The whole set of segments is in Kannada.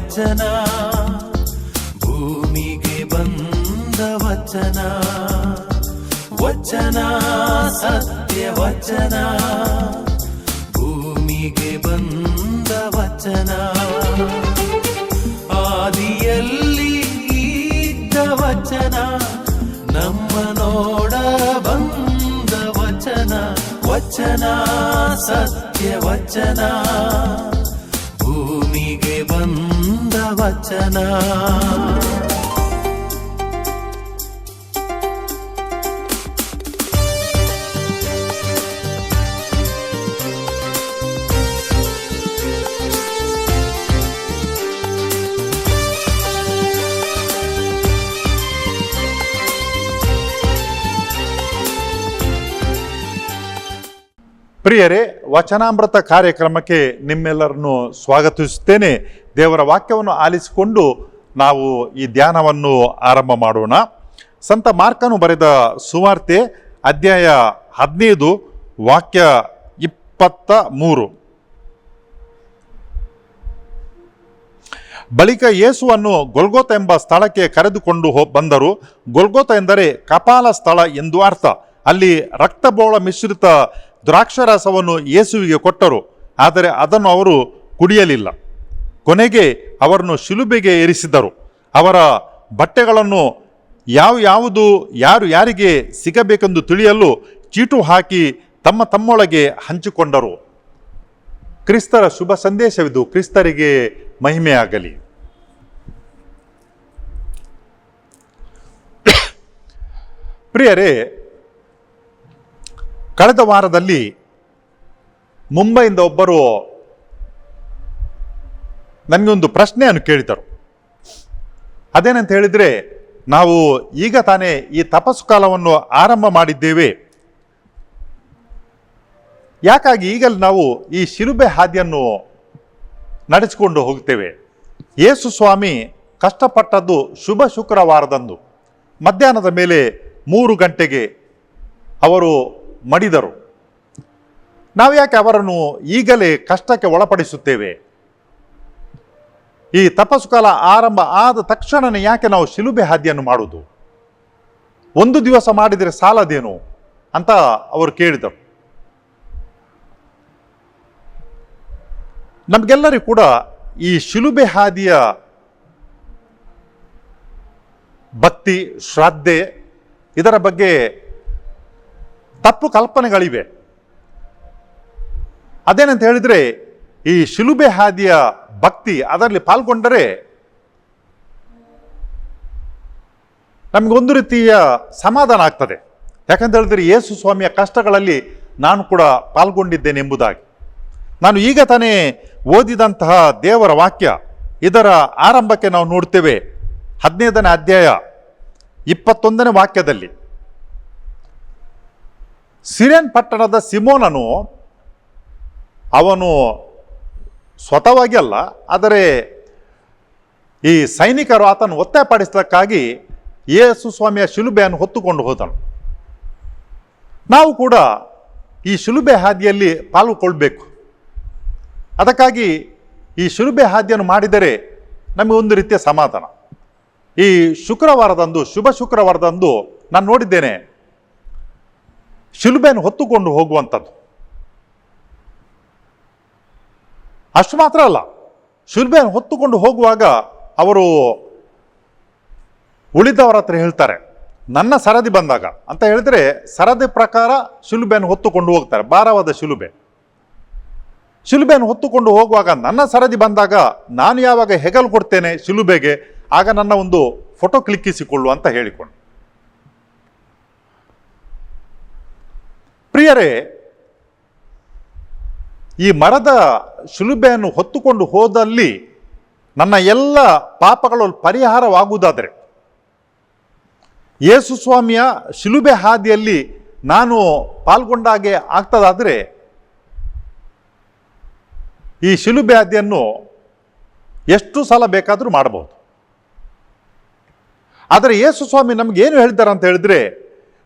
ವಚನ, ಭೂಮಿಗೆ ಬಂದ ವಚನ, ವಚನ ಸತ್ಯ ವಚನ, ಭೂಮಿಗೆ ಬಂದ ವಚನ. ಆದಿಯಲ್ಲಿ ಇದ್ದ ವಚನ, ನಮ್ಮ ನೋಡ ಬಂದ ವಚನ, ವಚನ ಸತ್ಯ ವಚನ, ಭೂಮಿಗೆ ಬಂದ ವಚನ. ಪ್ರಿಯರೇ, ವಚನಾಮೃತ ಕಾರ್ಯಕ್ರಮಕ್ಕೆ ನಿಮ್ಮೆಲ್ಲರನ್ನು ಸ್ವಾಗತಿಸುತ್ತೇನೆ. ದೇವರ ವಾಕ್ಯವನ್ನು ಆಲಿಸಿಕೊಂಡು ನಾವು ಈ ಧ್ಯಾನವನ್ನು ಆರಂಭ ಮಾಡೋಣ. ಸಂತ ಮಾರ್ಕನು ಬರೆದ ಸುವಾರ್ತೆ ಅಧ್ಯಾಯ 15 ವಾಕ್ಯ 23. ಬಳಿಕ ಯೇಸುವನ್ನು ಗೊಲ್ಗೊಥ ಎಂಬ ಸ್ಥಳಕ್ಕೆ ಕರೆದುಕೊಂಡು ಬಂದರು. ಗೊಲ್ಗೊಥ ಎಂದರೆ ಕಪಾಲ ಸ್ಥಳ ಎಂದು ಅರ್ಥ. ಅಲ್ಲಿ ರಕ್ತಬೋಳ ಮಿಶ್ರಿತ ದ್ರಾಕ್ಷಾರಸವನ್ನು ಯೇಸುವಿಗೆ ಕೊಟ್ಟರು, ಆದರೆ ಅದನ್ನು ಅವರು ಕುಡಿಯಲಿಲ್ಲ. ಕೊನೆಗೆ ಅವರನ್ನು ಶಿಲುಬೆಗೆ ಏರಿಸಿದರು. ಅವರ ಬಟ್ಟೆಗಳನ್ನು ಯಾವುದು ಯಾರು ಯಾರಿಗೆ ಸಿಗಬೇಕೆಂದು ತಿಳಿಯಲು ಚೀಟು ಹಾಕಿ ತಮ್ಮೊಳಗೆ ಹಂಚಿಕೊಂಡರು. ಕ್ರಿಸ್ತರ ಶುಭ ಸಂದೇಶವಿದು. ಕ್ರಿಸ್ತರಿಗೆ ಮಹಿಮೆಯಾಗಲಿ. ಪ್ರಿಯರೇ, ಕಳೆದ ವಾರದಲ್ಲಿ ಮುಂಬೈಯಿಂದ ಒಬ್ಬರು ನನಗೊಂದು ಪ್ರಶ್ನೆಯನ್ನು ಕೇಳಿದರು. ಅದೇನಂತ ಹೇಳಿದರೆ, ನಾವು ಈಗ ತಾನೇ ಈ ತಪಸ್ಸು ಕಾಲವನ್ನು ಆರಂಭ ಮಾಡಿದ್ದೇವೆ, ಯಾಕಾಗಿ ಈಗಲೇ ನಾವು ಈ ಶಿಲುಬೆ ಹಾದಿಯನ್ನು ನಡೆಸಿಕೊಂಡು ಹೋಗ್ತೇವೆ? ಯೇಸು ಸ್ವಾಮಿ ಕಷ್ಟಪಟ್ಟದ್ದು ಶುಭ ಶುಕ್ರವಾರದಂದು ಮಧ್ಯಾಹ್ನದ ಮೇಲೆ 3 ಗಂಟೆಗೆ ಅವರು ಮಡಿದರು. ನಾವು ಯಾಕೆ ಅವರನ್ನು ಈಗಲೇ ಕಷ್ಟಕ್ಕೆ ಒಳಪಡಿಸುತ್ತೇವೆ? ಈ ತಪಸ್ಸು ಕಾಲ ಆರಂಭ ಆದ ತಕ್ಷಣನೇ ಯಾಕೆ ನಾವು ಶಿಲುಬೆ ಹಾದಿಯನ್ನು ಮಾಡುವುದು? ಒಂದು ದಿವಸ ಮಾಡಿದರೆ ಸಾಲದೇನು ಅಂತ ಅವರು ಕೇಳಿದರು. ನಮಗೆಲ್ಲರಿಗೂ ಕೂಡ ಈ ಶಿಲುಬೆ ಹಾದಿಯ ಭಕ್ತಿ, ಶ್ರದ್ಧೆ, ಇದರ ಬಗ್ಗೆ ತಪ್ಪು ಕಲ್ಪನೆಗಳಿವೆ. ಅದೇನಂತ ಹೇಳಿದರೆ, ಈ ಶಿಲುಬೆ ಹಾದಿಯ ಭಕ್ತಿ ಅದರಲ್ಲಿ ಪಾಲ್ಗೊಂಡರೆ ನಮಗೊಂದು ರೀತಿಯ ಸಮಾಧಾನ ಆಗ್ತದೆ. ಯಾಕಂತ ಹೇಳಿದ್ರೆ, ಯೇಸು ಸ್ವಾಮಿಯ ಕಷ್ಟಗಳಲ್ಲಿ ನಾನು ಕೂಡ ಪಾಲ್ಗೊಂಡಿದ್ದೇನೆ ಎಂಬುದಾಗಿ. ನಾನು ಈಗ ತಾನೇ ಓದಿದಂತಹ ದೇವರ ವಾಕ್ಯ, ಇದರ ಆರಂಭಕ್ಕೆ ನಾವು ನೋಡ್ತೇವೆ 15ನೇ ಅಧ್ಯಾಯ 21ನೇ ವಾಕ್ಯದಲ್ಲಿ. ಸಿರೇನ್ ಪಟ್ಟಣದ ಸಿಮೋನನು, ಅವನು ಸ್ವತಃವಾಗಿ ಅಲ್ಲ, ಆದರೆ ಈ ಸೈನಿಕರು ಆತನು ಒತ್ತಾಯಪಡಿಸಲಿಕ್ಕಾಗಿ ಯೇಸು ಸ್ವಾಮಿಯ ಶಿಲುಬೆಯನ್ನು ಹೊತ್ತುಕೊಂಡು ಹೋದನು. ನಾವು ಕೂಡ ಈ ಶಿಲುಬೆ ಹಾದಿಯಲ್ಲಿ ಪಾಲ್ಗೊಳ್ಬೇಕು. ಅದಕ್ಕಾಗಿ ಈ ಶಿಲುಬೆ ಹಾದಿಯನ್ನು ಮಾಡಿದರೆ ನಮಗೆ ಒಂದು ರೀತಿಯ ಸಮಾಧಾನ. ಈ ಶುಕ್ರವಾರದಂದು, ಶುಭ ಶುಕ್ರವಾರದಂದು ನಾನು ನೋಡಿದ್ದೇನೆ ಶಿಲುಬೆಯನ್ನು ಹೊತ್ತುಕೊಂಡು ಹೋಗುವಂಥದ್ದು. ಅಷ್ಟು ಮಾತ್ರ ಅಲ್ಲ, ಶಿಲುಬೆಯನ್ನು ಹೊತ್ತುಕೊಂಡು ಹೋಗುವಾಗ ಅವರು ಉಳಿದವರ ಹತ್ರ ಹೇಳ್ತಾರೆ, ನನ್ನ ಸರದಿ ಬಂದಾಗ ಅಂತ ಹೇಳಿದ್ರೆ, ಸರದಿ ಪ್ರಕಾರ ಶಿಲುಬೆಯನ್ನು ಹೊತ್ತುಕೊಂಡು ಹೋಗ್ತಾರೆ. ಭಾರವಾದ ಶಿಲುಬೆಯನ್ನು ಹೊತ್ತುಕೊಂಡು ಹೋಗುವಾಗ ನನ್ನ ಸರದಿ ಬಂದಾಗ ನಾನು ಯಾವಾಗ ಹೆಗಲು ಕೊಡ್ತೇನೆ ಶಿಲುಬೆಗೆ, ಆಗ ನನ್ನ ಒಂದು ಫೋಟೋ ಕ್ಲಿಕ್ಕಿಸಿಕೊಳ್ಳು ಅಂತ ಹೇಳಿಕೊಂಡು. ಪ್ರಿಯರೇ, ಈ ಮರದ ಶಿಲುಬೆಯನ್ನು ಹೊತ್ತುಕೊಂಡು ಹೋದಲ್ಲಿ ನನ್ನ ಎಲ್ಲ ಪಾಪಗಳು ಪರಿಹಾರವಾಗುವುದಾದರೆ, ಯೇಸು ಸ್ವಾಮಿಯ ಶಿಲುಬೆ ಹಾದಿಯಲ್ಲಿ ನಾನು ಪಾಲ್ಗೊಂಡಾಗೆ ಆಗ್ತದಾದರೆ, ಈ ಶಿಲುಬೆ ಹಾದಿಯನ್ನು ಎಷ್ಟು ಸಲ ಬೇಕಾದರೂ ಮಾಡಬಹುದು. ಆದರೆ ಯೇಸು ಸ್ವಾಮಿ ನಮ್ಗೆ ಏನು ಹೇಳಿದ್ದಾರೆ ಅಂತ ಹೇಳಿದ್ರೆ,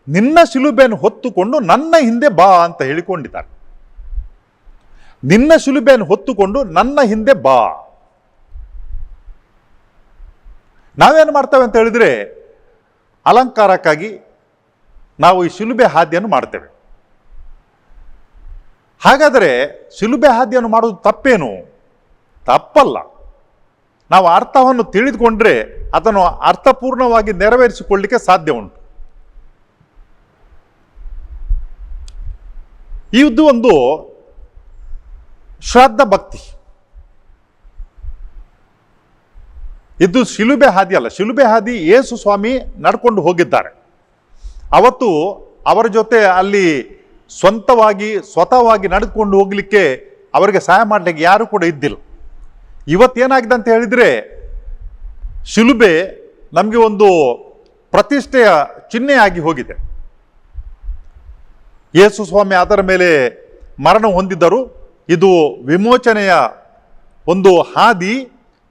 ನಿನ್ನ ಶಿಲುಬೆಯನ್ನು ಹೊತ್ತುಕೊಂಡು ನನ್ನ ಹಿಂದೆ ಬಾ ಅಂತ ಹೇಳಿಕೊಂಡಿದ್ದಾರೆ. ನಿನ್ನ ಶಿಲುಬೆಯನ್ನು ಹೊತ್ತುಕೊಂಡು ನನ್ನ ಹಿಂದೆ ಬಾ. ನಾವೇನು ಮಾಡ್ತೇವೆ ಅಂತ ಹೇಳಿದರೆ, ಅಲಂಕಾರಕ್ಕಾಗಿ ನಾವು ಈ ಶಿಲುಬೆ ಹಾದಿಯನ್ನು ಮಾಡ್ತೇವೆ. ಹಾಗಾದರೆ ಶಿಲುಬೆ ಹಾದಿಯನ್ನು ಮಾಡೋದು ತಪ್ಪೇನು? ತಪ್ಪಲ್ಲ. ನಾವು ಅರ್ಥವನ್ನು ತಿಳಿದುಕೊಂಡ್ರೆ ಅದನ್ನು ಅರ್ಥಪೂರ್ಣವಾಗಿ ನೆರವೇರಿಸಿಕೊಳ್ಳಲಿಕ್ಕೆ ಸಾಧ್ಯ ಉಂಟು. ಇದು ಒಂದು ಶ್ರಾದ್ದ ಭಕ್ತಿ. ಇದು ಶಿಲುಬೆ ಹಾದಿ ಅಲ್ಲ. ಶಿಲುಬೆ ಹಾದಿ ಯೇಸು ಸ್ವಾಮಿ ನಡ್ಕೊಂಡು ಹೋಗಿದ್ದಾರೆ. ಅವತ್ತು ಅವರ ಜೊತೆ ಅಲ್ಲಿ ಸ್ವತಃವಾಗಿ ನಡೆದುಕೊಂಡು ಹೋಗಲಿಕ್ಕೆ ಅವರಿಗೆ ಸಹಾಯ ಮಾಡಲಿಕ್ಕೆ ಯಾರು ಕೂಡ ಇದ್ದಿಲ್ಲ. ಇವತ್ತೇನಾಗಿದೆ ಅಂತ ಹೇಳಿದರೆ, ಶಿಲುಬೆ ನಮಗೆ ಒಂದು ಪ್ರತಿಷ್ಠೆಯ ಚಿಹ್ನೆಯಾಗಿ ಹೋಗಿದೆ. ಯೇಸು ಸ್ವಾಮಿ ಅದರ ಮೇಲೆ ಮರಣ ಹೊಂದಿದ್ದರು. ಇದು ವಿಮೋಚನೆಯ ಒಂದು ಹಾದಿ,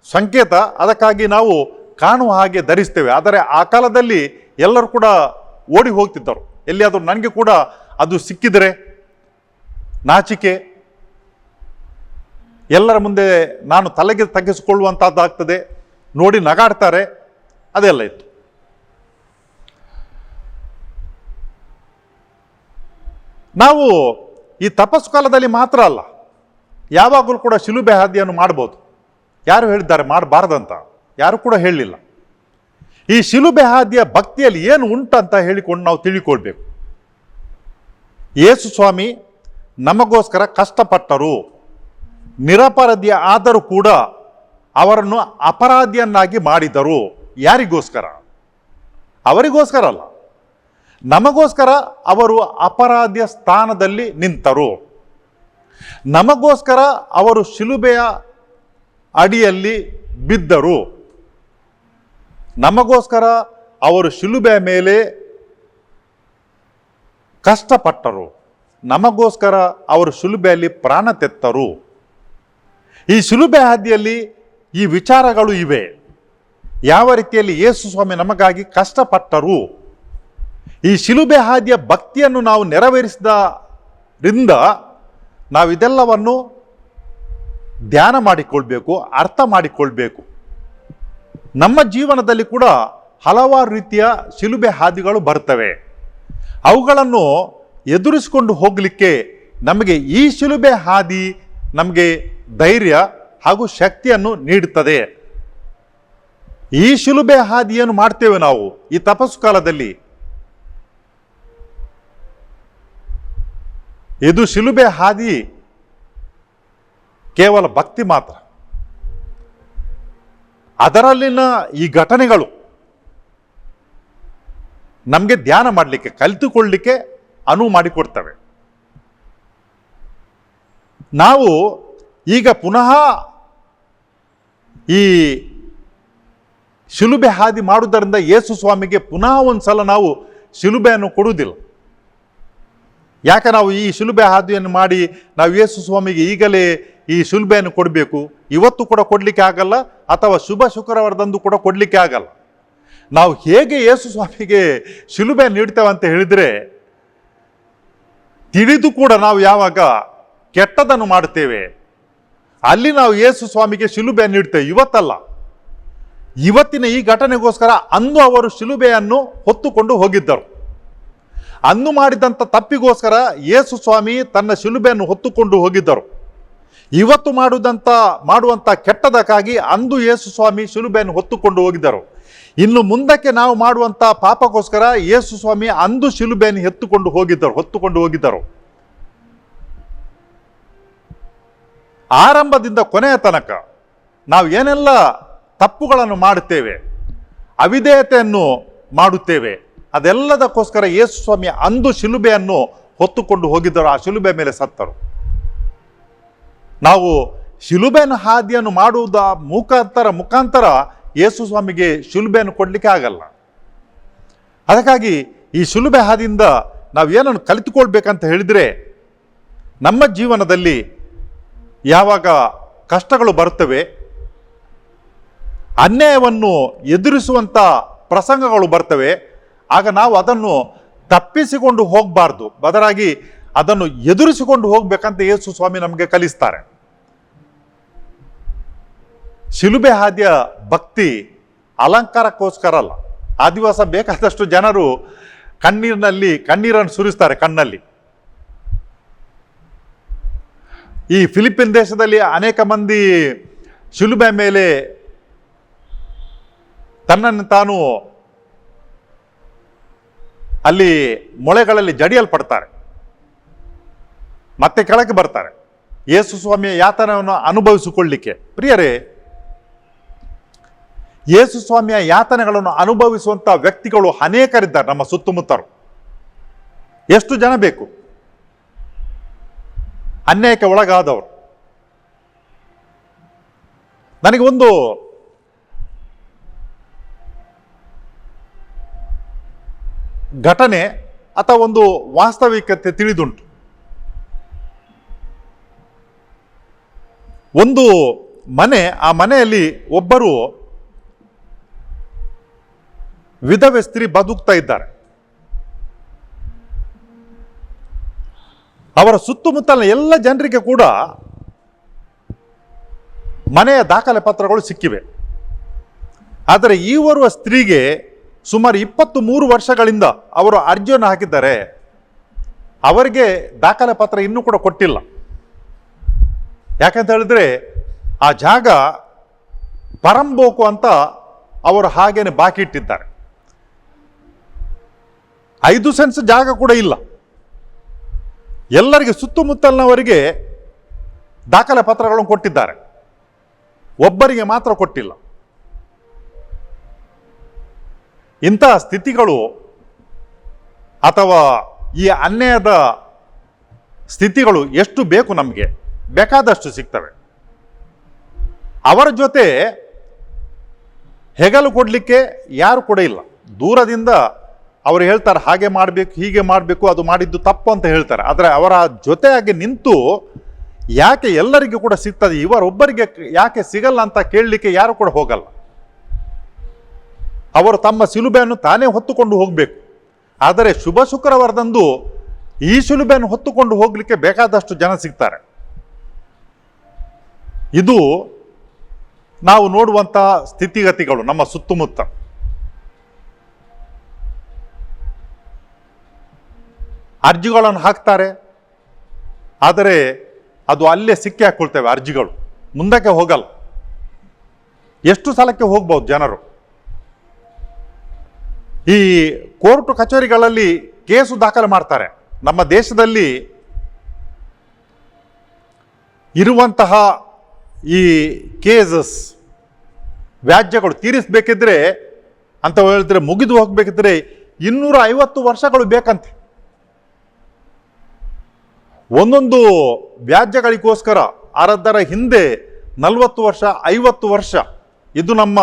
ಸಂಕೇತ. ಅದಕ್ಕಾಗಿ ನಾವು ಕಾಣುವ ಹಾಗೆ ಧರಿಸ್ತೇವೆ. ಆದರೆ ಆ ಕಾಲದಲ್ಲಿ ಎಲ್ಲರೂ ಕೂಡ ಓಡಿ ಹೋಗ್ತಿದ್ದರು. ಎಲ್ಲಿಯಾದರೂ ನನಗೆ ಕೂಡ ಅದು ಸಿಕ್ಕಿದರೆ ನಾಚಿಕೆ, ಎಲ್ಲರ ಮುಂದೆ ನಾನು ತಲೆಗೆ ತಗ್ಗಿಸಿಕೊಳ್ಳುವಂಥದ್ದಾಗ್ತದೆ, ನೋಡಿ ನಗಾಡ್ತಾರೆ, ಅದೆಲ್ಲ ಇತ್ತು. ನಾವು ಈ ತಪಸ್ಸು ಕಾಲದಲ್ಲಿ ಮಾತ್ರ ಅಲ್ಲ, ಯಾವಾಗಲೂ ಕೂಡ ಶಿಲುಬೆ ಹಾದಿಯನ್ನು ಮಾಡ್ಬೋದು. ಯಾರು ಹೇಳಿದ್ದಾರೆ ಮಾಡಬಾರ್ದಂತ? ಯಾರು ಕೂಡ ಹೇಳಲಿಲ್ಲ. ಈ ಶಿಲುಬೆ ಹಾದಿಯ ಭಕ್ತಿಯಲ್ಲಿ ಏನು ಉಂಟಂತ ಹೇಳಿಕೊಂಡು ನಾವು ತಿಳಿಕೊಳ್ಬೇಕು. ಯೇಸು ಸ್ವಾಮಿ ನಮಗೋಸ್ಕರ ಕಷ್ಟಪಟ್ಟರು. ನಿರಪರಾಧಿಯ ಆದರೂ ಕೂಡ ಅವರನ್ನು ಅಪರಾಧಿಯನ್ನಾಗಿ ಮಾಡಿದರು. ಯಾರಿಗೋಸ್ಕರ? ಅವರಿಗೋಸ್ಕರ ಅಲ್ಲ, ನಮಗೋಸ್ಕರ ಅವರು ಅಪರಾಧಿಯ ಸ್ಥಾನದಲ್ಲಿ ನಿಂತರು. ನಮಗೋಸ್ಕರ ಅವರು ಶಿಲುಬೆಯ ಅಡಿಯಲ್ಲಿ ಬಿದ್ದರು. ನಮಗೋಸ್ಕರ ಅವರು ಶಿಲುಬೆಯ ಮೇಲೆ ಕಷ್ಟಪಟ್ಟರು. ನಮಗೋಸ್ಕರ ಅವರು ಶಿಲುಬೆಯಲ್ಲಿ ಪ್ರಾಣ ತೆತ್ತರು. ಈ ಶಿಲುಬೆ ಹಾದಿಯಲ್ಲಿ ಈ ವಿಚಾರಗಳು ಇವೆ. ಯಾವ ರೀತಿಯಲ್ಲಿ ಯೇಸು ಸ್ವಾಮಿ ನಮಗಾಗಿ ಕಷ್ಟಪಟ್ಟರು. ಈ ಶಿಲುಬೆ ಹಾದಿಯ ಭಕ್ತಿಯನ್ನು ನಾವು ನೆರವೇರಿಸಿದ್ರಿಂದ ನಾವಿದೆಲ್ಲವನ್ನು ಧ್ಯಾನ ಮಾಡಿಕೊಳ್ಬೇಕು, ಅರ್ಥ ಮಾಡಿಕೊಳ್ಬೇಕು. ನಮ್ಮ ಜೀವನದಲ್ಲಿ ಕೂಡ ಹಲವಾರು ರೀತಿಯ ಶಿಲುಬೆ ಹಾದಿಗಳು ಬರ್ತವೆ. ಅವುಗಳನ್ನು ಎದುರಿಸಿಕೊಂಡು ಹೋಗಲಿಕ್ಕೆ ನಮಗೆ ಈ ಶಿಲುಬೆ ಹಾದಿ ನಮಗೆ ಧೈರ್ಯ ಹಾಗೂ ಶಕ್ತಿಯನ್ನು ನೀಡುತ್ತದೆ. ಈ ಶಿಲುಬೆ ಹಾದಿಯನ್ನು ಮಾಡ್ತೇವೆ ನಾವು ಈ ತಪಸ್ಸು ಕಾಲದಲ್ಲಿ. ಇದು ಶಿಲುಬೆ ಹಾದಿ ಕೇವಲ ಭಕ್ತಿ ಮಾತ್ರ. ಅದರಲ್ಲಿನ ಈ ಘಟನೆಗಳು ನಮಗೆ ಧ್ಯಾನ ಮಾಡಲಿಕ್ಕೆ, ಕಲಿತುಕೊಳ್ಳಲಿಕ್ಕೆ ಅನುವು ಮಾಡಿಕೊಡ್ತವೆ. ನಾವು ಈಗ ಪುನಃ ಈ ಶಿಲುಬೆ ಹಾದಿ ಮಾಡುವುದರಿಂದ ಯೇಸು ಸ್ವಾಮಿಗೆ ಪುನಃ ಒಂದು ಸಲ ನಾವು ಶಿಲುಬೆಯನ್ನು ಕೊಡುವುದಿಲ್ಲ. ಯಾಕೆ ನಾವು ಈ ಶಿಲುಬೆ ಹಾದಿಯನ್ನು ಮಾಡಿ ನಾವು ಯೇಸು ಸ್ವಾಮಿಗೆ ಈಗಲೇ ಈ ಶಿಲುಬೆಯನ್ನು ಕೊಡಬೇಕು? ಇವತ್ತು ಕೂಡ ಕೊಡಲಿಕ್ಕೆ ಆಗಲ್ಲ, ಅಥವಾ ಶುಭ ಶುಕ್ರವಾರದಂದು ಕೂಡ ಕೊಡಲಿಕ್ಕೆ ಆಗಲ್ಲ. ನಾವು ಹೇಗೆ ಯೇಸು ಸ್ವಾಮಿಗೆ ಶಿಲುಬೆ ನೀಡ್ತೇವೆ ಅಂತ ಹೇಳಿದರೆ, ತಿಳಿದು ಕೂಡ ನಾವು ಯಾವಾಗ ಕೆಟ್ಟದನ್ನು ಮಾಡುತ್ತೇವೆ ಅಲ್ಲಿ ನಾವು ಯೇಸು ಸ್ವಾಮಿಗೆ ಶಿಲುಬೆ ನೀಡ್ತೇವೆ. ಇವತ್ತಲ್ಲ, ಇವತ್ತಿನ ಈ ಘಟನೆಗೋಸ್ಕರ ಅಂದು ಅವರು ಶಿಲುಬೆಯನ್ನು ಹೊತ್ತುಕೊಂಡು ಹೋಗಿದ್ದರು. ಅಂದು ಮಾಡಿದಂಥ ತಪ್ಪಿಗೋಸ್ಕರ ಯೇಸು ಸ್ವಾಮಿ ತನ್ನ ಶಿಲುಬೆಯನ್ನು ಹೊತ್ತುಕೊಂಡು ಹೋಗಿದ್ದರು. ಇವತ್ತು ಮಾಡುವಂಥ ಕೆಟ್ಟದಕ್ಕಾಗಿ ಅಂದು ಯೇಸು ಸ್ವಾಮಿ ಶಿಲುಬೆಯನ್ನು ಹೊತ್ತುಕೊಂಡು ಹೋಗಿದ್ದರು. ಇನ್ನು ಮುಂದಕ್ಕೆ ನಾವು ಮಾಡುವಂಥ ಪಾಪಕ್ಕೋಸ್ಕರ ಯೇಸು ಸ್ವಾಮಿ ಅಂದು ಶಿಲುಬೆಯನ್ನು ಹೊತ್ತುಕೊಂಡು ಹೋಗಿದ್ದರು. ಆರಂಭದಿಂದ ಕೊನೆಯ ತನಕ ನಾವು ಏನೆಲ್ಲ ತಪ್ಪುಗಳನ್ನು ಮಾಡುತ್ತೇವೆ, ಅವಿಧೇಯತೆಯನ್ನು ಮಾಡುತ್ತೇವೆ, ಅದೆಲ್ಲದಕ್ಕೋಸ್ಕರ ಯೇಸು ಸ್ವಾಮಿ ಅಂದು ಶಿಲುಬೆಯನ್ನು ಹೊತ್ತುಕೊಂಡು ಹೋಗಿದ್ದರು. ಆ ಶಿಲುಬೆ ಮೇಲೆ ಸತ್ತರು. ನಾವು ಶಿಲುಬೆನ ಹಾದಿಯನ್ನು ಮಾಡುವುದ ಮುಖಾಂತರ ಯೇಸು ಸ್ವಾಮಿಗೆ ಶಿಲುಬೆಯನ್ನು ಕೊಡಲಿಕ್ಕೆ ಆಗಲ್ಲ. ಅದಕ್ಕಾಗಿ ಈ ಶಿಲುಬೆ ಹಾದಿಯಿಂದ ನಾವು ಏನನ್ನು ಕಲಿತುಕೊಳ್ಬೇಕಂತ ಹೇಳಿದರೆ, ನಮ್ಮ ಜೀವನದಲ್ಲಿ ಯಾವಾಗ ಕಷ್ಟಗಳು ಬರುತ್ತವೆ, ಅನ್ಯಾಯವನ್ನು ಎದುರಿಸುವಂಥ ಪ್ರಸಂಗಗಳು ಬರ್ತವೆ, ಆಗ ನಾವು ಅದನ್ನು ತಪ್ಪಿಸಿಕೊಂಡು ಹೋಗಬಾರ್ದು, ಬದಲಾಗಿ ಅದನ್ನು ಎದುರಿಸಿಕೊಂಡು ಹೋಗ್ಬೇಕಂತ ಯೇಸು ಸ್ವಾಮಿ ನಮಗೆ ಕಲಿಸ್ತಾರೆ. ಶಿಲುಬೆ ಹಾದಿಯ ಭಕ್ತಿ ಅಲಂಕಾರಕ್ಕೋಸ್ಕರ ಅಲ್ಲ. ಆ ದಿವಸ ಬೇಕಾದಷ್ಟು ಜನರು ಕಣ್ಣೀರನ್ನು ಸುರಿಸ್ತಾರೆ ಕಣ್ಣಲ್ಲಿ. ಈ ಫಿಲಿಪಿನ್ ದೇಶದಲ್ಲಿ ಅನೇಕ ಮಂದಿ ಶಿಲುಬೆ ಮೇಲೆ ತನ್ನನ್ನು ತಾನು ಅಲ್ಲಿ ಮೊಳೆಗಳಲ್ಲಿ ಜಡಿಯಲ್ಪಡ್ತಾರೆ, ಮತ್ತೆ ಕೆಳಗೆ ಬರ್ತಾರೆ ಯೇಸು ಸ್ವಾಮಿಯ ಯಾತನೆಯನ್ನು ಅನುಭವಿಸಿಕೊಳ್ಳಿಕ್ಕೆ. ಪ್ರಿಯರೇ, ಯೇಸು ಸ್ವಾಮಿಯ ಯಾತನೆಗಳನ್ನು ಅನುಭವಿಸುವಂಥ ವ್ಯಕ್ತಿಗಳು ಅನೇಕರಿದ್ದಾರೆ ನಮ್ಮ ಸುತ್ತಮುತ್ತರು. ಎಷ್ಟು ಜನ ಬೇಕು? ಅನ್ಯಾಯಕ್ಕೆ ಒಳಗಾದವರು. ನನಗೆ ಒಂದು ಘಟನೆ ಅಥವಾ ಒಂದು ವಾಸ್ತವಿಕತೆ ತಿಳಿದುಂಟು. ಒಂದು ಮನೆ, ಆ ಮನೆಯಲ್ಲಿ ಒಬ್ಬರು ವಿಧವೆ ಸ್ತ್ರೀ ಬದುಕ್ತಾ ಇದ್ದಾರೆ. ಅವರ ಸುತ್ತಮುತ್ತಲಿನ ಎಲ್ಲ ಜನರಿಗೆ ಕೂಡ ಮನೆಯ ದಾಖಲೆ ಪತ್ರಗಳು ಸಿಕ್ಕಿವೆ. ಆದರೆ ಈ ಓರ್ವ ಸ್ತ್ರೀಗೆ ಸುಮಾರು 23 ವರ್ಷಗಳಿಂದ ಅವರು ಅರ್ಜಿಯನ್ನು ಹಾಕಿದ್ದಾರೆ. ಅವರಿಗೆ ದಾಖಲೆ ಪತ್ರ ಇನ್ನೂ ಕೂಡ ಕೊಟ್ಟಿಲ್ಲ. ಯಾಕಂತ ಹೇಳಿದ್ರೆ ಆ ಜಾಗ ಪರಂಬೋಕು ಅಂತ ಅವರು ಹಾಗೇನೆ ಬಾಕಿ ಇಟ್ಟಿದ್ದಾರೆ. 5 ಸೆನ್ಸ್ ಜಾಗ ಕೂಡ ಇಲ್ಲ. ಎಲ್ಲರಿಗೆ ಸುತ್ತಮುತ್ತಲಿನವರಿಗೆ ದಾಖಲೆ ಪತ್ರಗಳನ್ನು ಕೊಟ್ಟಿದ್ದಾರೆ, ಒಬ್ಬರಿಗೆ ಮಾತ್ರ ಕೊಟ್ಟಿಲ್ಲ. ಇಂತಹ ಸ್ಥಿತಿಗಳು ಅಥವಾ ಈ ಅನ್ಯಾಯದ ಸ್ಥಿತಿಗಳು ಎಷ್ಟು ಬೇಕು ನಮಗೆ, ಬೇಕಾದಷ್ಟು ಸಿಗ್ತವೆ. ಅವರ ಜೊತೆ ಹೆಗಲು ಕೊಡಲಿಕ್ಕೆ ಯಾರು ಕೂಡ ಇಲ್ಲ. ದೂರದಿಂದ ಅವರು ಹೇಳ್ತಾರೆ ಹಾಗೆ ಮಾಡಬೇಕು, ಹೀಗೆ ಮಾಡಬೇಕು, ಅದು ಮಾಡಿದ್ದು ತಪ್ಪು ಅಂತ ಹೇಳ್ತಾರೆ. ಆದರೆ ಅವರ ಜೊತೆಯಾಗಿ ನಿಂತು ಯಾಕೆ ಎಲ್ಲರಿಗೂ ಕೂಡ ಸಿಗ್ತದೆ, ಇವರೊಬ್ಬರಿಗೆ ಯಾಕೆ ಸಿಗಲ್ಲ ಅಂತ ಕೇಳಲಿಕ್ಕೆ ಯಾರು ಕೂಡ ಹೋಗಲ್ಲ. ಅವರು ತಮ್ಮ ಶಿಲುಬೆಯನ್ನು ತಾನೇ ಹೊತ್ತುಕೊಂಡು ಹೋಗಬೇಕು. ಆದರೆ ಶುಭ ಶುಕ್ರವಾರದಂದು ಈ ಶಿಲುಬೆಯನ್ನು ಹೊತ್ತುಕೊಂಡು ಹೋಗಲಿಕ್ಕೆ ಬೇಕಾದಷ್ಟು ಜನ ಸಿಗ್ತಾರೆ. ಇದು ನಾವು ನೋಡುವಂತಹ ಸ್ಥಿತಿಗತಿಗಳು ನಮ್ಮ ಸುತ್ತಮುತ್ತ. ಅರ್ಜಿಗಳನ್ನು ಹಾಕ್ತಾರೆ, ಆದರೆ ಅದು ಅಲ್ಲೇ ಸಿಕ್ಕಿ ಹಾಕೊಳ್ತೇವೆ. ಅರ್ಜಿಗಳು ಮುಂದಕ್ಕೆ ಹೋಗಲ್ಲ. ಎಷ್ಟು ಸಲಕ್ಕೆ ಹೋಗ್ಬೋದು ಜನರು. ಈ ಕೋರ್ಟ್ ಕಚೇರಿಗಳಲ್ಲಿ ಕೇಸು ದಾಖಲೆ ಮಾಡ್ತಾರೆ. ನಮ್ಮ ದೇಶದಲ್ಲಿ ಇರುವಂತಹ ಈ ಕೇಸಸ್ ವ್ಯಾಜ್ಯಗಳು ತೀರಿಸಬೇಕಿದ್ರೆ ಅಂತ ಹೇಳಿದ್ರೆ, ಮುಗಿದು ಹೋಗಬೇಕಿದ್ರೆ 250 ವರ್ಷಗಳು ಬೇಕಂತೆ. ಒಂದೊಂದು ವ್ಯಾಜ್ಯಗಳಿಗೋಸ್ಕರ ಅದರ ಹಿಂದೆ 40 ವರ್ಷ 50 ವರ್ಷ. ಇದು ನಮ್ಮ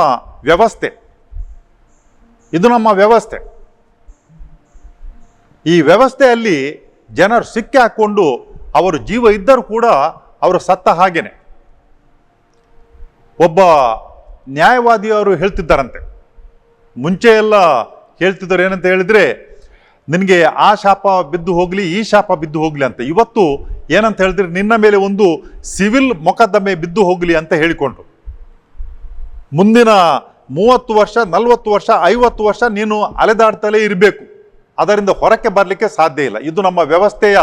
ವ್ಯವಸ್ಥೆ. ಈ ವ್ಯವಸ್ಥೆಯಲ್ಲಿ ಜನರು ಸಿಕ್ಕಿ ಹಾಕ್ಕೊಂಡು ಅವರು ಜೀವ ಇದ್ದರೂ ಕೂಡ ಅವರು ಸತ್ತ ಹಾಗೇನೆ. ಒಬ್ಬ ನ್ಯಾಯವಾದಿಯವರು ಹೇಳ್ತಿದ್ದಾರಂತೆ, ಮುಂಚೆ ಎಲ್ಲ ಹೇಳ್ತಿದ್ದಾರೆ ಏನಂತ ಹೇಳಿದ್ರೆ, ನಿನಗೆ ಆ ಶಾಪ ಬಿದ್ದು ಹೋಗ್ಲಿ, ಈ ಶಾಪ ಬಿದ್ದು ಹೋಗ್ಲಿ ಅಂತ. ಇವತ್ತು ಏನಂತ ಹೇಳಿದ್ರೆ, ನಿನ್ನ ಮೇಲೆ ಒಂದು ಸಿವಿಲ್ ಮೊಕದ್ದಮೆ ಬಿದ್ದು ಹೋಗ್ಲಿ ಅಂತ ಹೇಳಿಕೊಂಡು ಮುಂದಿನ 30 ವರ್ಷ 40 ವರ್ಷ 50 ವರ್ಷ ನೀನು ಅಲೆದಾಡ್ತಲೇ ಇರಬೇಕು. ಅದರಿಂದ ಹೊರಕ್ಕೆ ಬರಲಿಕ್ಕೆ ಸಾಧ್ಯ ಇಲ್ಲ. ಇದು ನಮ್ಮ ವ್ಯವಸ್ಥೆಯ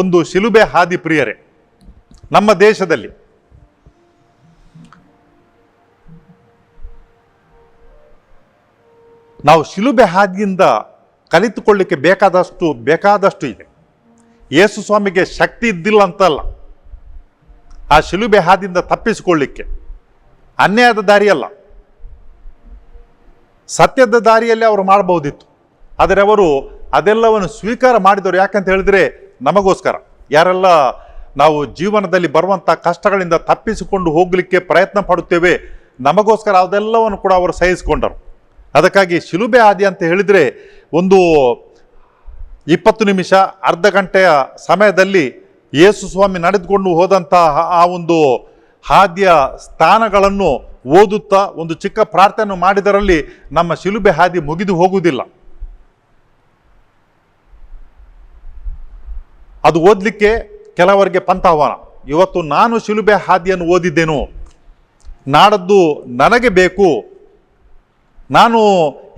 ಒಂದು ಶಿಲುಬೆ ಹಾದಿ. ಪ್ರಿಯರೇ, ನಮ್ಮ ದೇಶದಲ್ಲಿ ನಾವು ಶಿಲುಬೆ ಹಾದಿಯಿಂದ ಕಲಿತುಕೊಳ್ಳಿಕ್ಕೆ ಬೇಕಾದಷ್ಟು ಇದೆ. ಯೇಸು ಸ್ವಾಮಿಗೆ ಶಕ್ತಿ ಇದ್ದಿಲ್ಲ ಅಂತಲ್ಲ, ಆ ಶಿಲುಬೆ ಹಾದಿಯಿಂದ ತಪ್ಪಿಸಿಕೊಳ್ಳಿಕ್ಕೆ. ಅನ್ಯಾಯದ ದಾರಿಯಲ್ಲ, ಸತ್ಯದ ದಾರಿಯಲ್ಲಿ ಅವರು ಮಾಡಬಹುದಿತ್ತು. ಆದರೆ ಅವರು ಅದೆಲ್ಲವನ್ನು ಸ್ವೀಕಾರ ಮಾಡಿದವರು. ಯಾಕಂತ ಹೇಳಿದ್ರೆ, ನಮಗೋಸ್ಕರ. ಯಾರೆಲ್ಲ ನಾವು ಜೀವನದಲ್ಲಿ ಬರುವಂಥ ಕಷ್ಟಗಳಿಂದ ತಪ್ಪಿಸಿಕೊಂಡು ಹೋಗಲಿಕ್ಕೆ ಪ್ರಯತ್ನ ಪಡುತ್ತೇವೆ, ನಮಗೋಸ್ಕರ ಅದೆಲ್ಲವನ್ನು ಕೂಡ ಅವರು ಸಹಿಸಿಕೊಂಡರು. ಅದಕ್ಕಾಗಿ ಶಿಲುಬೆ ಹಾದಿ ಅಂತ ಹೇಳಿದರೆ ಒಂದು 20 ನಿಮಿಷ ಅರ್ಧ ಗಂಟೆಯ ಸಮಯದಲ್ಲಿ ಯೇಸು ಸ್ವಾಮಿ ನಡೆದುಕೊಂಡು ಹೋದಂತಹ ಆ ಒಂದು ಹಾದಿಯ ಸ್ಥಾನಗಳನ್ನು ಓದುತ್ತಾ ಒಂದು ಚಿಕ್ಕ ಪ್ರಾರ್ಥನೆ ಮಾಡಿದರಲ್ಲಿ ನಮ್ಮ ಶಿಲುಬೆ ಹಾದಿ ಮುಗಿದು ಹೋಗುವುದಿಲ್ಲ. ಅದು ಓದಲಿಕ್ಕೆ ಕೆಲವರಿಗೆ ಪಂಥಾಹ್ವಾನ. ಇವತ್ತು ನಾನು ಶಿಲುಬೆ ಹಾದಿಯನ್ನು ಓದಿದ್ದೇನು, ನಾಡದ್ದು ನನಗೆ ಬೇಕು, ನಾನು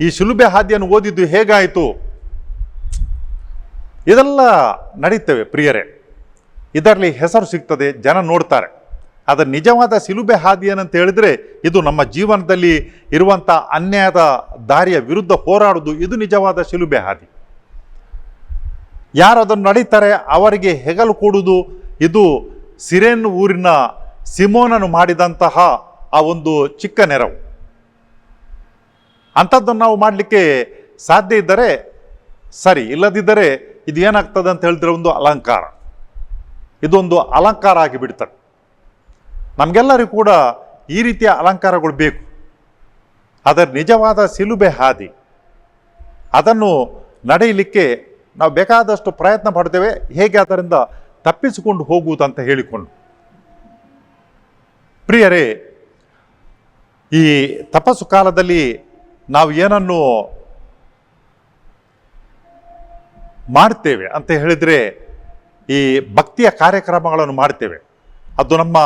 ಈ ಶಿಲುಬೆ ಹಾದಿಯನ್ನು ಓದಿದ್ದು ಹೇಗಾಯಿತು? ಇದೆಲ್ಲ ನಡೀತವೆ ಪ್ರಿಯರೇ. ಇದರಲ್ಲಿ ಹೆಸರು ಸಿಗ್ತದೆ, ಜನ ನೋಡ್ತಾರೆ. ಅದರ ನಿಜವಾದ ಶಿಲುಬೆ ಹಾದಿ ಏನಂತ ಹೇಳಿದರೆ, ಇದು ನಮ್ಮ ಜೀವನದಲ್ಲಿ ಇರುವಂಥ ಅನ್ಯಾಯದ ದಾರಿಯ ವಿರುದ್ಧ ಹೋರಾಡುವುದು, ಇದು ನಿಜವಾದ ಶಿಲುಬೆ ಹಾದಿ. ಯಾರು ಅದನ್ನು ನಡೀತಾರೆ ಅವರಿಗೆ ಹೆಗಲು ಕೊಡುವುದು, ಇದು ಸಿರೇನ್ ಊರಿನ ಸಿಮೋನನು ಮಾಡಿದಂತಹ ಆ ಒಂದು ಚಿಕ್ಕ ನೆರವು. ಅಂಥದ್ದನ್ನು ನಾವು ಮಾಡಲಿಕ್ಕೆ ಸಾಧ್ಯ ಇದ್ದರೆ ಸರಿ, ಇಲ್ಲದಿದ್ದರೆ ಇದು ಏನಾಗ್ತದೆ ಅಂತ ಹೇಳಿದ್ರೆ ಒಂದು ಅಲಂಕಾರ. ಇದೊಂದು ಅಲಂಕಾರ ಆಗಿಬಿಡ್ತದೆ. ನಮಗೆಲ್ಲರಿಗೂ ಕೂಡ ಈ ರೀತಿಯ ಅಲಂಕಾರಗಳು ಬೇಕು. ಅದರ ನಿಜವಾದ ಶಿಲುಬೆ ಹಾದಿ ಅದನ್ನು ನಡೆಯಲಿಕ್ಕೆ ನಾವು ಬೇಕಾದಷ್ಟು ಪ್ರಯತ್ನ ಪಡ್ತೇವೆ. ಹೇಗೆ ಅದರಿಂದ ತಪ್ಪಿಸಿಕೊಂಡು ಹೋಗುವುದಂತ ಹೇಳಿಕೊಂಡು, ಪ್ರಿಯರೇ, ಈ ತಪಸ್ಸು ಕಾಲದಲ್ಲಿ ನಾವು ಏನನ್ನು ಮಾಡ್ತೇವೆ ಅಂತ ಹೇಳಿದರೆ, ಈ ಭಕ್ತಿಯ ಕಾರ್ಯಕ್ರಮಗಳನ್ನು ಮಾಡ್ತೇವೆ. ಅದು ನಮ್ಮ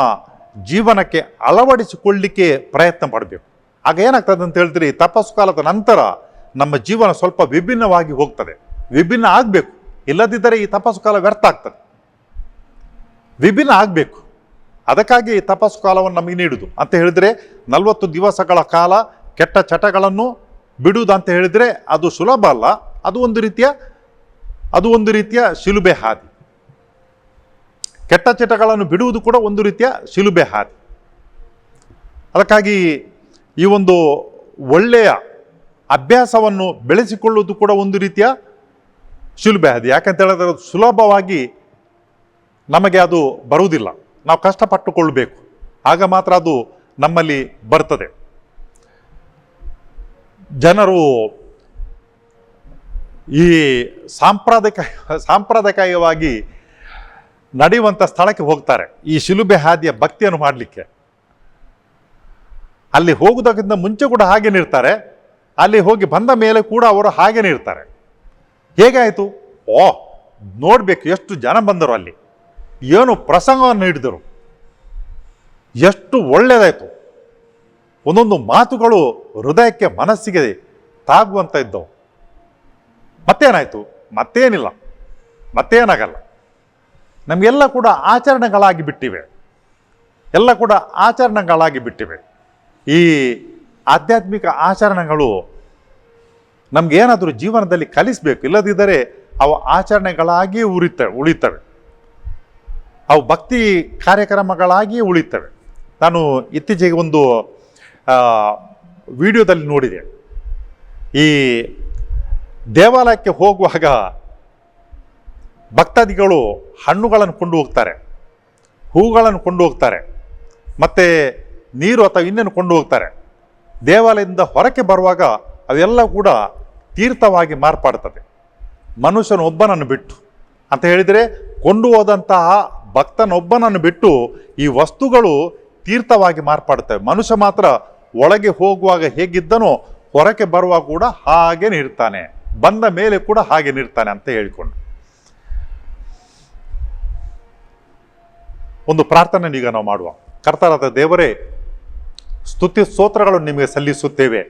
ಜೀವನಕ್ಕೆ ಅಳವಡಿಸಿಕೊಳ್ಳಲಿಕ್ಕೆ ಪ್ರಯತ್ನ ಪಡಬೇಕು. ಆಗ ಏನಾಗ್ತದೆ ಅಂತ ಹೇಳಿದ್ರೆ, ಈ ತಪಸ್ಸು ಕಾಲದ ನಂತರ ನಮ್ಮ ಜೀವನ ಸ್ವಲ್ಪ ವಿಭಿನ್ನವಾಗಿ ಹೋಗ್ತದೆ. ವಿಭಿನ್ನ ಆಗಬೇಕು, ಇಲ್ಲದಿದ್ದರೆ ಈ ತಪಸ್ಸು ಕಾಲ ವ್ಯರ್ಥ ಆಗ್ತದೆ. ವಿಭಿನ್ನ ಆಗಬೇಕು. ಅದಕ್ಕಾಗಿ ಈ ತಪಸ್ಸು ಕಾಲವನ್ನು ನಮಗೆ ನೀಡುವುದು ಅಂತ ಹೇಳಿದರೆ, 40 ದಿವಸಗಳ ಕಾಲ ಕೆಟ್ಟ ಚಟಗಳನ್ನು ಬಿಡುವುದು ಅಂತ ಹೇಳಿದರೆ ಅದು ಸುಲಭ ಅಲ್ಲ. ಅದು ಒಂದು ರೀತಿಯ ಶಿಲುಬೆ ಹಾದಿ. ಕೆಟ್ಟ ಚಟಗಳನ್ನು ಬಿಡುವುದು ಕೂಡ ಒಂದು ರೀತಿಯ ಶಿಲುಬೆ ಹಾದಿ. ಅದಕ್ಕಾಗಿ ಈ ಒಂದು ಒಳ್ಳೆಯ ಅಭ್ಯಾಸವನ್ನು ಬೆಳೆಸಿಕೊಳ್ಳುವುದು ಕೂಡ ಒಂದು ರೀತಿಯ ಶಿಲುಬೆ ಹಾದಿ. ಯಾಕಂತ ಹೇಳಿದ್ರೆ ಸುಲಭವಾಗಿ ನಮಗೆ ಅದು ಬರುವುದಿಲ್ಲ. ನಾವು ಕಷ್ಟಪಟ್ಟುಕೊಳ್ಳಬೇಕು, ಆಗ ಮಾತ್ರ ಅದು ನಮ್ಮಲ್ಲಿ ಬರ್ತದೆ. ಜನರು ಈ ಸಾಂಪ್ರದಾಯಿಕವಾಗಿ ನಡೆಯುವಂಥ ಸ್ಥಳಕ್ಕೆ ಹೋಗ್ತಾರೆ ಈ ಶಿಲುಬೆ ಹಾದಿಯ ಭಕ್ತಿಯನ್ನು ಮಾಡಲಿಕ್ಕೆ. ಅಲ್ಲಿ ಹೋಗುವುದಕ್ಕಿಂತ ಮುಂಚೆ ಕೂಡ ಹಾಗೇನೆ ಇರ್ತಾರೆ, ಅಲ್ಲಿ ಹೋಗಿ ಬಂದ ಮೇಲೆ ಕೂಡ ಅವರು ಹಾಗೇನೆ ಇರ್ತಾರೆ. ಹೇಗಾಯಿತು? ನೋಡಬೇಕು ಎಷ್ಟು ಜನ ಬಂದರು, ಅಲ್ಲಿ ಏನು ಪ್ರಸಂಗವನ್ನು ನೀಡಿದರು, ಎಷ್ಟು ಒಳ್ಳೆಯದಾಯಿತು. ಒಂದೊಂದು ಮಾತುಗಳು ಹೃದಯಕ್ಕೆ ಮನಸ್ಸಿಗೆ ತಾಗುವಂತ ಇದ್ದವು. ಮತ್ತೇನಾಯಿತು? ಮತ್ತೇನಿಲ್ಲ, ಮತ್ತೇನಾಗಲ್ಲ. ನಮಗೆಲ್ಲ ಕೂಡ ಆಚರಣೆಗಳಾಗಿ ಬಿಟ್ಟಿವೆ, ಎಲ್ಲ ಕೂಡ ಆಚರಣೆಗಳಾಗಿ ಬಿಟ್ಟಿವೆ. ಈ ಆಧ್ಯಾತ್ಮಿಕ ಆಚರಣೆಗಳು ನಮಗೇನಾದರೂ ಜೀವನದಲ್ಲಿ ಕಲಿಸಬೇಕು, ಇಲ್ಲದಿದ್ದರೆ ಅವು ಆಚರಣೆಗಳಾಗಿಯೇ ಉಳಿತವೆ, ಅವು ಭಕ್ತಿ ಕಾರ್ಯಕ್ರಮಗಳಾಗಿಯೇ ಉಳಿತವೆ. ನಾನು ಇತ್ತೀಚೆಗೆ ಒಂದು ವಿಡಿಯೋದಲ್ಲಿ ನೋಡಿದೆ. ಈ ದೇವಾಲಯಕ್ಕೆ ಹೋಗುವಾಗ ಭಕ್ತಾದಿಗಳು ಹಣ್ಣುಗಳನ್ನು ಕೊಂಡು ಹೋಗ್ತಾರೆ, ಹೂಗಳನ್ನು ಕೊಂಡು ಹೋಗ್ತಾರೆ, ಮತ್ತು ನೀರು ಅಥವಾ ಇನ್ನೇನು ಕೊಂಡು ಹೋಗ್ತಾರೆ. ದೇವಾಲಯದಿಂದ ಹೊರಕ್ಕೆ ಬರುವಾಗ ಅವೆಲ್ಲ ಕೂಡ ತೀರ್ಥವಾಗಿ ಮಾರ್ಪಾಡ್ತದೆ, ಮನುಷ್ಯನೊಬ್ಬನನ್ನು ಬಿಟ್ಟು. ಅಂತ ಹೇಳಿದರೆ ಕೊಂಡು ಹೋದಂತಹ ಭಕ್ತನೊಬ್ಬನನ್ನು ಬಿಟ್ಟು ಈ ವಸ್ತುಗಳು ತೀರ್ಥವಾಗಿ ಮಾರ್ಪಾಡ್ತವೆ. ಮನುಷ್ಯ ಮಾತ್ರ ಒಳಗೆ ಹೋಗುವಾಗ ಹೇಗಿದ್ದನೋ ಹೊರಕ್ಕೆ ಬರುವಾಗ ಕೂಡ ಹಾಗೇನೆ ಇರ್ತಾನೆ, ಬಂದ ಮೇಲೆ ಕೂಡ ಹಾಗೇನೆ ಇರ್ತಾನೆ ಅಂತ ಹೇಳಿಕೊಂಡು ಒಂದು ಪ್ರಾರ್ಥನೆ ಈಗ ನಾವು ಮಾಡುವ. ಕರ್ತನಾದ ದೇವರೇ, ಸ್ತುತಿ ಸ್ತೋತ್ರಗಳನ್ನು ನಿಮಗೆ ಸಲ್ಲಿಸುತ್ತೇವೆ.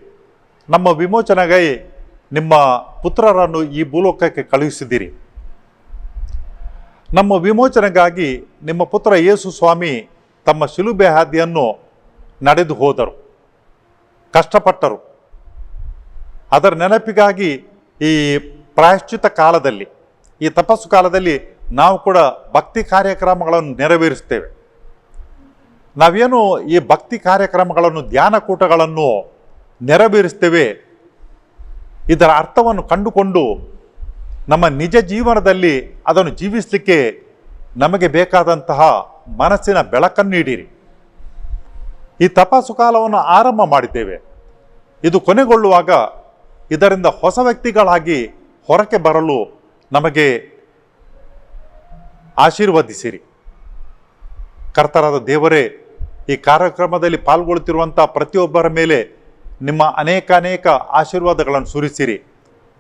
ನಮ್ಮ ವಿಮೋಚನೆಗಾಗಿ ನಿಮ್ಮ ಪುತ್ರರನ್ನು ಈ ಭೂಲೋಕಕ್ಕೆ ಕಳುಹಿಸಿದ್ದೀರಿ. ನಮ್ಮ ವಿಮೋಚನೆಗಾಗಿ ನಿಮ್ಮ ಪುತ್ರ ಯೇಸು ಸ್ವಾಮಿ ತಮ್ಮ ಶಿಲುಬೆ ಹಾದಿಯನ್ನು ನಡೆದು ಹೋದರು, ಕಷ್ಟಪಟ್ಟರು. ಅದರ ನೆನಪಿಗಾಗಿ ಈ ಪ್ರಾಯಶ್ಚಿತ ಕಾಲದಲ್ಲಿ, ಈ ತಪಸ್ಸು ಕಾಲದಲ್ಲಿ ನಾವು ಕೂಡ ಭಕ್ತಿ ಕಾರ್ಯಕ್ರಮಗಳನ್ನು ನೆರವೇರಿಸ್ತೇವೆ. ನಾವೇನು ಈ ಭಕ್ತಿ ಕಾರ್ಯಕ್ರಮಗಳನ್ನು, ಧ್ಯಾನಕೂಟಗಳನ್ನು ನೆರವೇರಿಸ್ತೇವೆ, ಇದರ ಅರ್ಥವನ್ನು ಕಂಡುಕೊಂಡು ನಮ್ಮ ನಿಜ ಜೀವನದಲ್ಲಿ ಅದನ್ನು ಜೀವಿಸಲಿಕ್ಕೆ ನಮಗೆ ಬೇಕಾದಂತಹ ಮನಸ್ಸಿನ ಬೆಳಕನ್ನು ನೀಡಿರಿ. ಈ ತಪಸ್ಸು ಕಾಲವನ್ನು ಆರಂಭ ಮಾಡಿದ್ದೇವೆ, ಇದು ಕೊನೆಗೊಳ್ಳುವಾಗ ಇದರಿಂದ ಹೊಸ ವ್ಯಕ್ತಿಗಳಾಗಿ ಹೊರಕ್ಕೆ ಬರಲು ನಮಗೆ ಆಶೀರ್ವದಿಸಿರಿ. ಕರ್ತರಾದ ದೇವರೇ, ಈ ಕಾರ್ಯಕ್ರಮದಲ್ಲಿ ಪಾಲ್ಗೊಳ್ಳುತ್ತಿರುವಂಥ ಪ್ರತಿಯೊಬ್ಬರ ಮೇಲೆ ನಿಮ್ಮ ಅನೇಕ ಆಶೀರ್ವಾದಗಳನ್ನು ಸುರಿಸಿರಿ.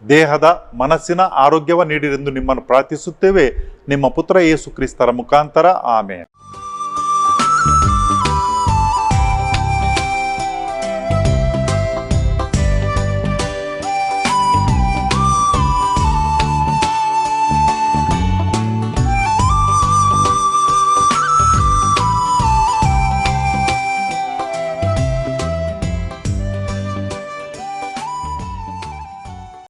ದೇಹದ ಮನಸ್ಸಿನ ಆರೋಗ್ಯವ ನೀಡಿರೆಂದು ನಿಮ್ಮನ್ನು ಪ್ರಾರ್ಥಿಸುತ್ತೇವೆ, ನಿಮ್ಮ ಪುತ್ರ ಯೇಸು ಕ್ರಿಸ್ತರ ಮುಖಾಂತರ. ಆಮೆನ್.